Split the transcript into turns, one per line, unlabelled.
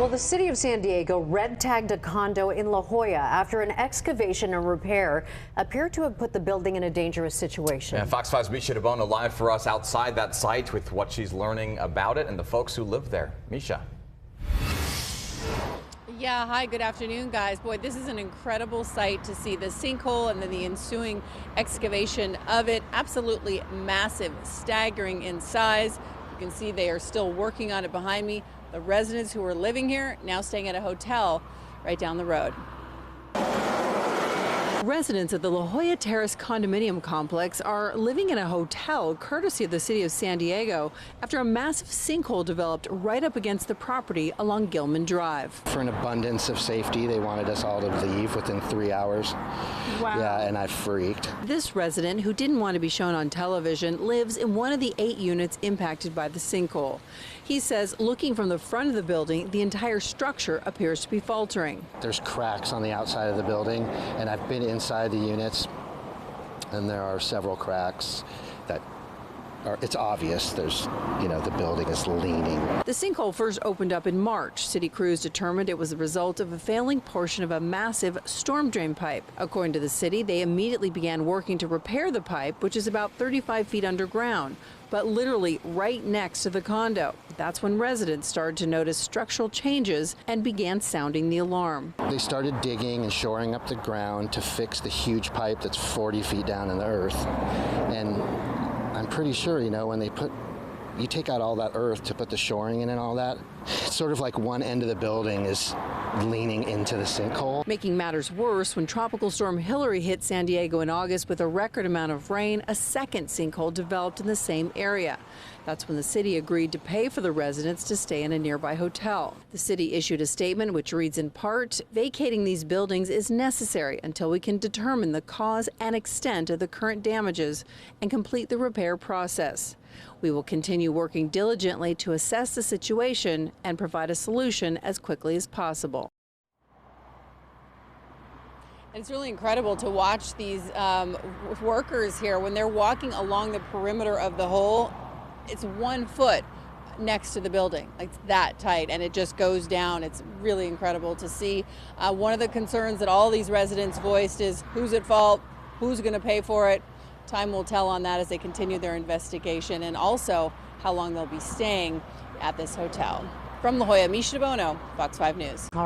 Well, the city of San Diego red-tagged a condo in La Jolla after an excavation and repair appeared to have put the building in a dangerous situation.
Yeah, Fox 5's Misha DeBona live for us outside that site with what she's learning about it and the folks who live there. Misha.
Yeah, hi, good afternoon, guys. Boy, this is an incredible sight to see the sinkhole and then the ensuing excavation of it. Absolutely massive, staggering in size. You can see they are still working on it behind me. The residents who are living here now staying at a hotel right down the road. Residents of the La Jolla Terrace condominium complex are living in a hotel courtesy of the city of San Diego after a massive sinkhole developed right up against the property along Gilman Drive.
For an abundance of safety, they wanted us all to leave within 3 hours.
Wow.
Yeah, and I freaked.
This resident, who didn't want to be shown on television, lives in one of the 8 units impacted by the sinkhole. He says looking from the front of the building, the entire structure appears to be faltering.
There's cracks on the outside of the building, and I've been inside the units, and there are several cracks that it's obvious. The building is leaning.
The sinkhole first opened up in March. City crews determined it was the result of a failing portion of a massive storm drain pipe. According to the city, they immediately began working to repair the pipe, which is about 35 feet underground, but literally right next to the condo. That's when residents started to notice structural changes and began sounding the alarm.
They started digging and shoring up the ground to fix the huge pipe that's 40 feet down in the earth. And I'm pretty sure, when you take out all that earth to put the shoring in and all that, it's sort of like one end of the building is leaning into the sinkhole.
Making matters worse, when Tropical Storm Hilary hit San Diego in August with a record amount of rain, a second sinkhole developed in the same area. That's when the city agreed to pay for the residents to stay in a nearby hotel. The city issued a statement which reads in part, vacating these buildings is necessary until we can determine the cause and extent of the current damages and complete the repair process. We will continue working diligently to assess the situation and provide a solution as quickly as possible. It's really incredible to watch these workers here when they're walking along the perimeter of the hole. It's 1 foot next to the building. It's that tight, and it just goes down. It's really incredible to see. One of the concerns that all these residents voiced is who's at fault, who's going to pay for it. Time will tell on that as they continue their investigation, and also how long they'll be staying at this hotel. From La Jolla, Misha DeBona, Fox 5 News.